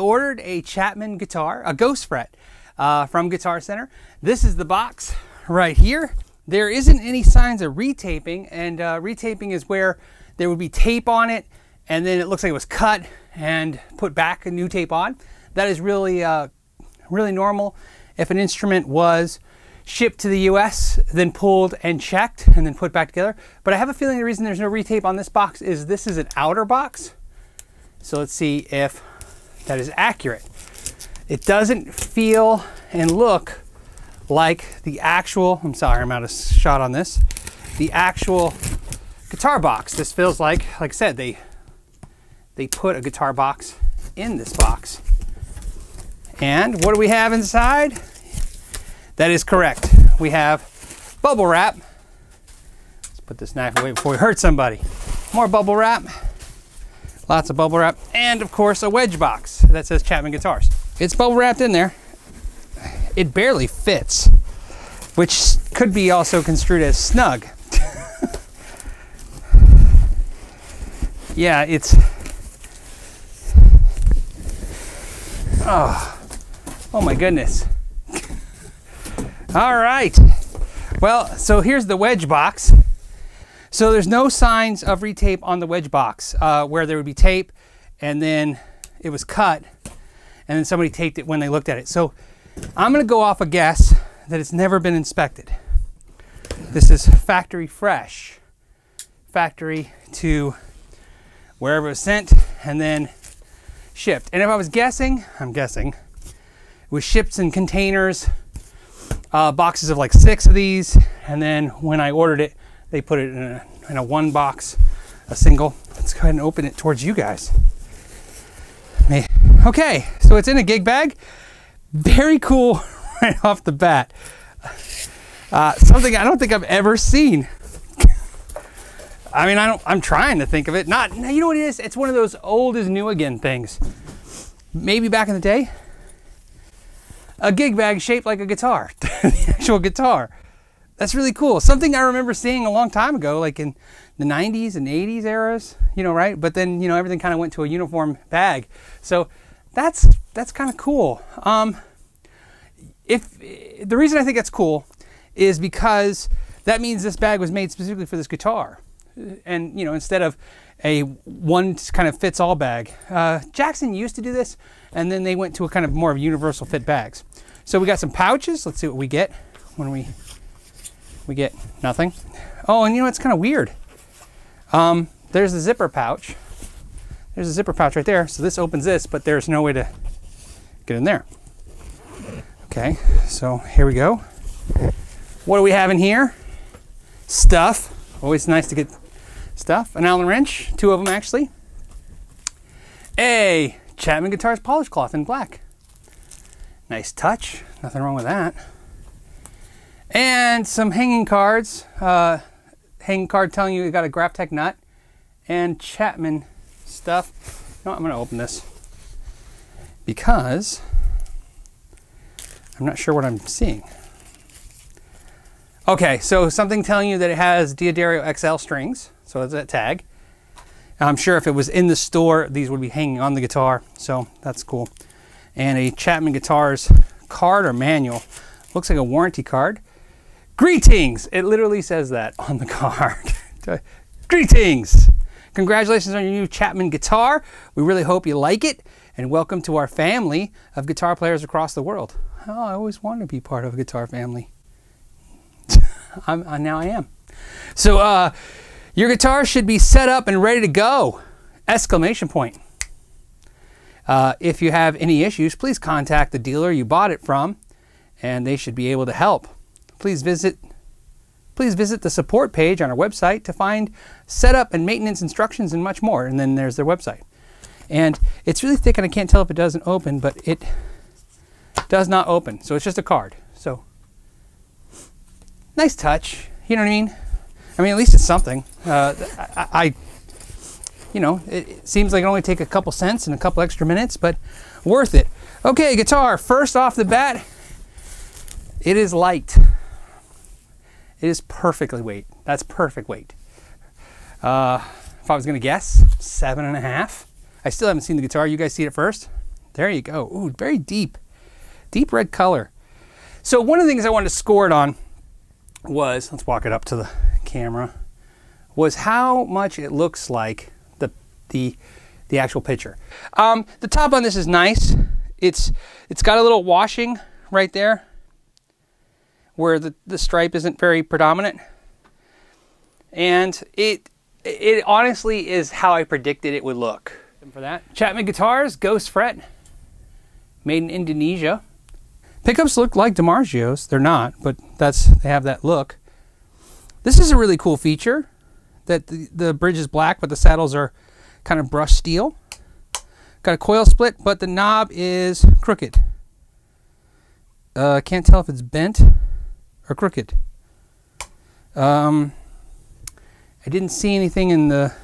ordered a Chapman guitar, a Ghost Fret, from Guitar Center. This is the box right here. There isn't any signs of retaping, and retaping is where there would be tape on it, and then it looks like it was cut and put back a new tape on. That is really, really normal. If an instrument was shipped to the US, then pulled and checked, and then put back together. But I have a feeling the reason there's no retape on this box is this is an outer box. So let's see if that is accurate. It doesn't feel and look like the actual, I'm sorry, I'm out of shot on this, the actual guitar box. This feels like I said, they put a guitar box in this box. And what do we have inside? That is correct. We have bubble wrap. Let's put this knife away before we hurt somebody. More bubble wrap. Lots of bubble wrap. And of course a wedge box that says Chapman Guitars. It's bubble wrapped in there. It barely fits, which could be also construed as snug. Yeah, it's, oh my goodness. All right. Well, so here's the wedge box. So there's no signs of retape on the wedge box, where there would be tape and then it was cut and then somebody taped it when they looked at it. So I'm gonna go off a guess that it's never been inspected. This is factory fresh. Factory to wherever it was sent and then shipped. And if I was guessing, I'm guessing, it was shipped in containers, boxes of like 6 of these, and then when I ordered it, they put it in a one box, a single. Let's go ahead and open it towards you guys. Okay, so it's in a gig bag. Very cool right off the bat. Something I don't think I've ever seen. I mean, I'm trying to think of it. Not, you know what it is? It's one of those old is new again things. Maybe back in the day, a gig bag shaped like a guitar, the actual guitar. That's really cool. Something I remember seeing a long time ago, like in the 90s and 80s eras, you know, right? But then, you know, everything kind of went to a uniform bag. So that's kind of cool. If the reason I think that's cool is because that means this bag was made specifically for this guitar. And, you know, instead of a one kind of fits all bag. Jackson used to do this, and then they went to a kind of more of universal fit bags. So we got some pouches. Let's see what we get when we get nothing. Oh, and you know, it's kind of weird. There's a zipper pouch. There's a zipper pouch right there. So this opens this, but there's no way to get in there. Okay, so here we go. What do we have in here? Stuff. Always nice to get stuff. An Allen wrench, 2 of them actually. A Chapman Guitars polish cloth in black. Nice touch, nothing wrong with that. And some hanging cards. Hanging card telling you got a Graptec nut and Chapman stuff. No, I'm gonna open this because I'm not sure what I'm seeing. Okay, so something telling you that it has D'Addario XL strings, so it's that tag. I'm sure if it was in the store, these would be hanging on the guitar, so that's cool. And a Chapman Guitars card or manual. Looks like a warranty card. Greetings! It literally says that on the card. Greetings! Congratulations on your new Chapman guitar. We really hope you like it, and welcome to our family of guitar players across the world. Oh, I always wanted to be part of a guitar family. Now I am. So your guitar should be set up and ready to go! Exclamation point. If you have any issues, please contact the dealer you bought it from, and they should be able to help. Please visit the support page on our website to find setup and maintenance instructions and much more. And then there's their website. And it's really thick and I can't tell if it doesn't open, but it does not open. So it's just a card. So nice touch. You know what I mean? I mean, at least it's something. You know, it seems like it only take a couple cents and a couple extra minutes, but worth it. Okay, guitar. First off the bat, it is light. It is perfectly weight. That's perfect weight. If I was gonna guess, 7.5. I still haven't seen the guitar. You guys see it first? There you go. Ooh, very deep red color. So one of the things I wanted to score it on was, let's walk it up to the camera, was how much it looks like the actual picture. The top on this is nice. It's got a little washing right there where the stripe isn't very predominant. And it honestly is how I predicted it would look. And for that, Chapman Guitars, Ghost Fret, made in Indonesia. Pickups look like DiMarzio's. They're not, but they have that look. This is a really cool feature, that the bridge is black, but the saddles are kind of brushed steel. Got a coil split, but the knob is crooked. Can't tell if it's bent or crooked. I didn't see anything in the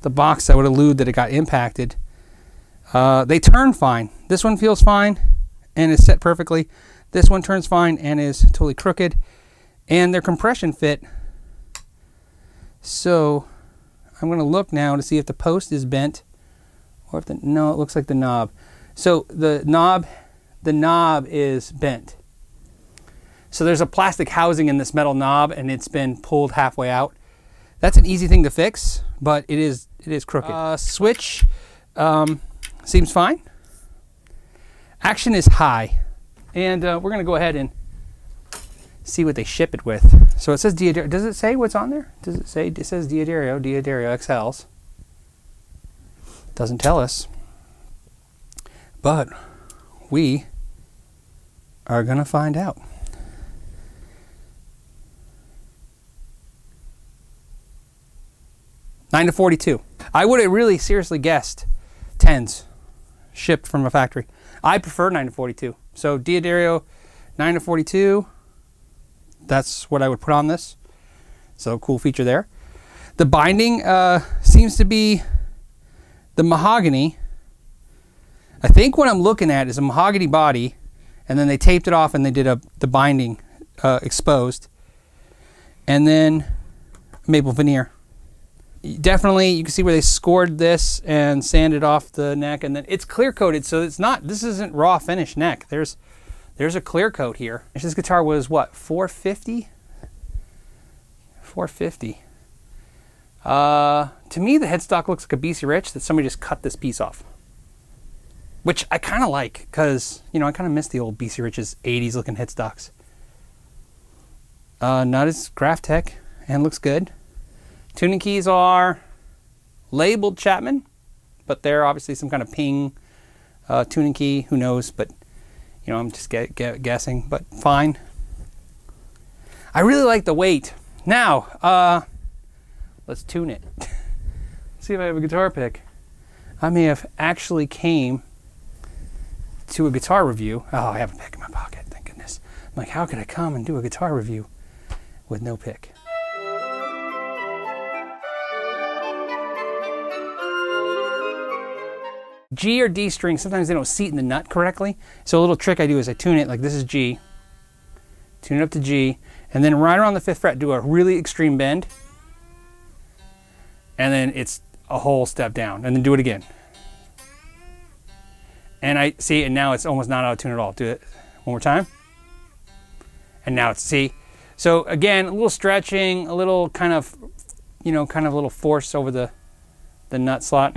box that would allude that it got impacted. They turn fine. This one feels fine and is set perfectly. This one turns fine and is totally crooked. And their compression fit. So I'm going to look now to see if the post is bent, or if no, it looks like the knob. So the knob is bent. So there's a plastic housing in this metal knob, and it's been pulled halfway out. That's an easy thing to fix, but it is crooked. Switch seems fine. Action is high, and we're going to go ahead and see what they ship it with. So it says D'Addario. Does it say what's on there? Does it say? It says D'Addario XLs. Doesn't tell us, but we are gonna find out. $9 to $42. I would have really seriously guessed 10s shipped from a factory. I prefer $9 to $42. So D'Addario, $9 to $42. That's what I would put on this. So cool feature there. The binding seems to be the mahogany. I think what I'm looking at is a mahogany body, and then they taped it off and they did the binding exposed, and then maple veneer. Definitely, you can see where they scored this and sanded off the neck, and then it's clear coated, so it's not. This isn't raw finish neck. There's a clear coat here. This guitar was what, $450? $450. To me, the headstock looks like a BC Rich that somebody just cut this piece off, which I kind of like, because I kind of miss the old BC Rich's 80s looking headstocks. Not as Graph Tech, and looks good. Tuning keys are labeled Chapman, but they're obviously some kind of ping tuning key. Who knows? But I'm just guessing. But fine. I really like the weight. Now, let's tune it. See if I have a guitar pick. I may have actually came to a guitar review. Oh, I have a pick in my pocket. Thank goodness. I'm like, how could I come and do a guitar review with no pick? G or D string, sometimes they don't seat in the nut correctly. So a little trick I do is I tune it, like this is G, tune it up to G, and then right around the 5th fret do a really extreme bend, and then it's a whole step down, and then do it again. And I see, and now it's almost not out of tune at all. Do it one more time. And now it's, see? So again, a little stretching, a little kind of, kind of a little force over the nut slot.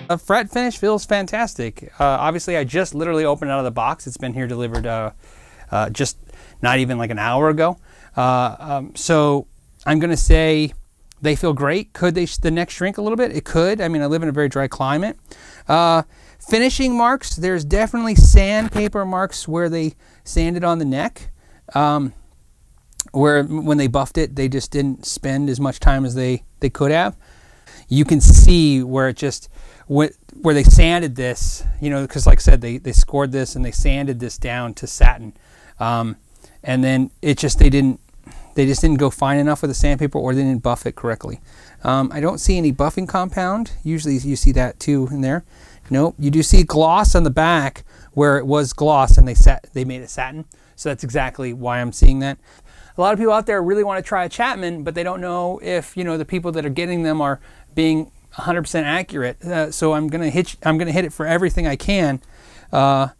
The fret finish feels fantastic. Obviously, I just literally opened it out of the box. It's been here delivered just not even like an hour ago. So I'm going to say they feel great. Could the neck shrink a little bit? It could. I mean, I live in a very dry climate. Finishing marks, there's definitely sandpaper marks where they sanded on the neck. Where when they buffed it, they just didn't spend as much time as they they could have. You can see where it just, where they sanded this, you know, because like I said, they scored this and they sanded this down to satin. And then it just, they just didn't go fine enough with the sandpaper, or they didn't buff it correctly. I don't see any buffing compound. Usually you see that too in there. Nope, you do see gloss on the back where it was gloss and they made it satin. So that's exactly why I'm seeing that. A lot of people out there really want to try a Chapman, but they don't know if, you know, the people that are getting them are being 100% accurate. So I'm gonna hit it for everything I can. I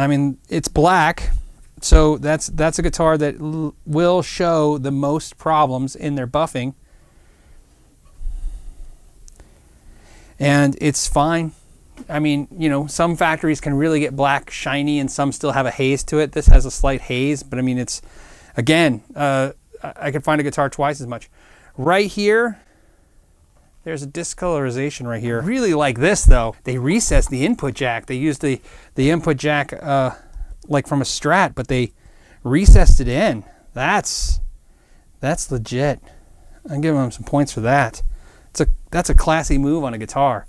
mean, it's black, so that's a guitar that will show the most problems in their buffing, and it's fine. I mean, you know, some factories can really get black shiny and some still have a haze to it. This has a slight haze, but I mean, it's, again, I could find a guitar twice as much. Right here, there's a discolorization right here. I really like this though. They recessed the input jack. They used the input jack like from a Strat, but they recessed it in. That's legit. I'm giving them some points for that. That's a classy move on a guitar.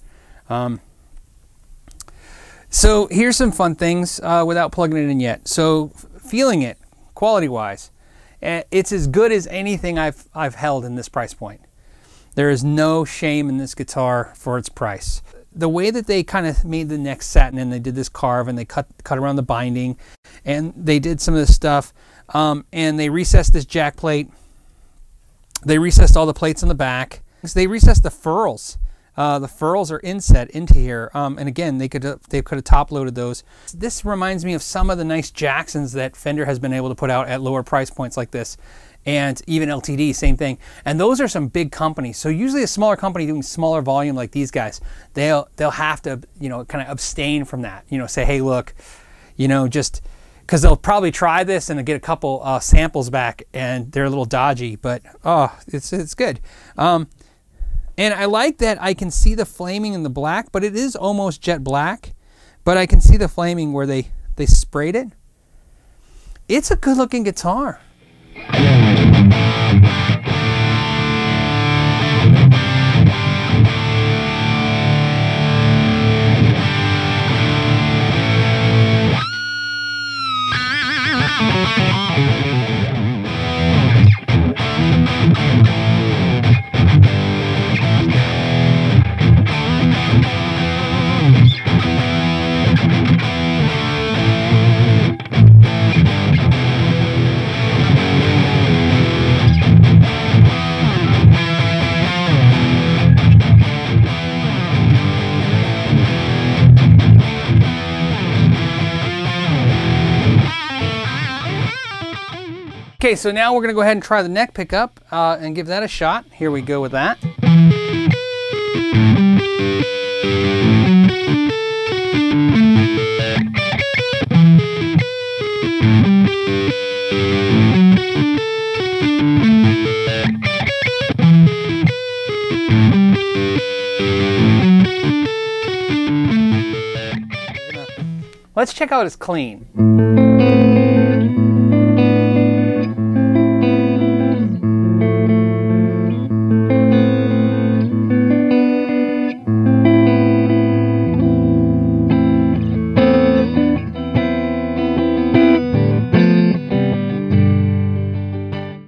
So here's some fun things without plugging it in yet. So feeling it, quality-wise, it's as good as anything I've held in this price point. There is no shame in this guitar for its price. The way that they kind of made the neck satin, and they did this carve, and they cut around the binding, and they did some of this stuff, and they recessed this jack plate. They recessed all the plates on the back. They recessed the ferrules. The ferrules are inset into here, and again, they could have top loaded those. This reminds me of some of the nice Jacksons that Fender has been able to put out at lower price points like this, and even LTD, same thing. And those are some big companies. So usually a smaller company doing smaller volume like these guys, they'll have to, you know, kind of abstain from that. You know, say, hey, look, you know, just because they'll probably try this and get a couple samples back, and they're a little dodgy, but oh, it's good. And I like that I can see the flaming in the black, but it is almost jet black. But I can see the flaming where they sprayed it. It's a good looking guitar. Okay, so now we're going to go ahead and try the neck pickup and give that a shot. Here we go with that. Let's check out his clean.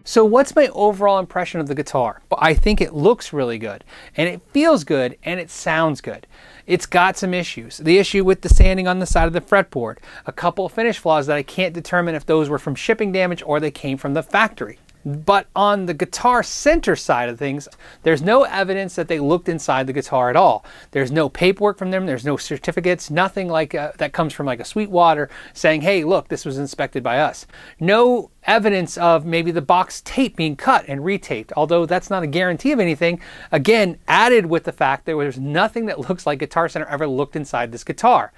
So what's my overall impression of the guitar? I think it looks really good, and it feels good, and it sounds good. It's got some issues. The issue with the sanding on the side of the fretboard, a couple of finish flaws that I can't determine if those were from shipping damage or they came from the factory. But on the Guitar Center side of things, there's no evidence that they looked inside the guitar at all. There's no paperwork from them, there's no certificates, nothing like that comes from like a Sweetwater saying, hey, look, this was inspected by us. No evidence of maybe the box tape being cut and retaped, although that's not a guarantee of anything. Again, added with the fact that there's nothing that looks like Guitar Center ever looked inside this guitar.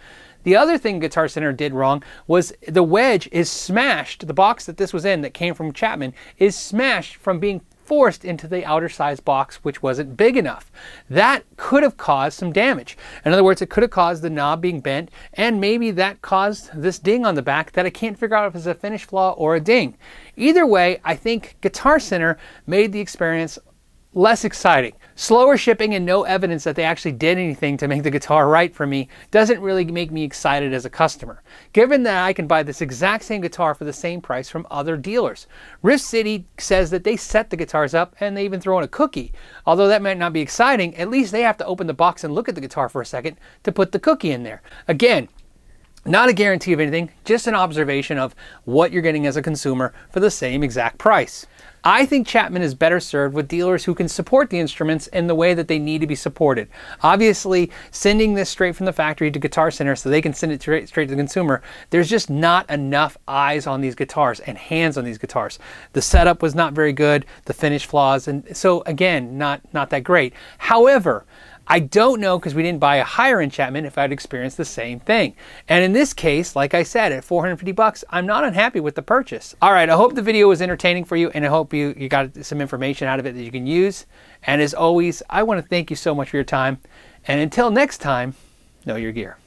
The other thing Guitar Center did wrong was the wedge is smashed. The box that this was in that came from Chapman is smashed from being forced into the outer size box, which wasn't big enough. That could have caused some damage. In other words, it could have caused the knob being bent, and maybe that caused this ding on the back that I can't figure out if it's a finish flaw or a ding. Either way, I think Guitar Center made the experience less exciting. Slower shipping and no evidence that they actually did anything to make the guitar right for me doesn't really make me excited as a customer, given that I can buy this exact same guitar for the same price from other dealers. Rift City says that they set the guitars up and they even throw in a cookie. Although that might not be exciting, at least they have to open the box and look at the guitar for a second to put the cookie in there. Again, not a guarantee of anything, just an observation of what you're getting as a consumer for the same exact price. I think Chapman is better served with dealers who can support the instruments in the way that they need to be supported. Obviously, sending this straight from the factory to Guitar Center so they can send it straight to the consumer, there's just not enough eyes on these guitars and hands on these guitars. The setup was not very good, the finish flaws, and so again, not that great. However, I don't know, because we didn't buy a higher end Chapman, if I'd experienced the same thing. And in this case, like I said, at 450 bucks, I'm not unhappy with the purchase. All right, I hope the video was entertaining for you, and I hope you got some information out of it that you can use. And as always, I want to thank you so much for your time. And until next time, know your gear.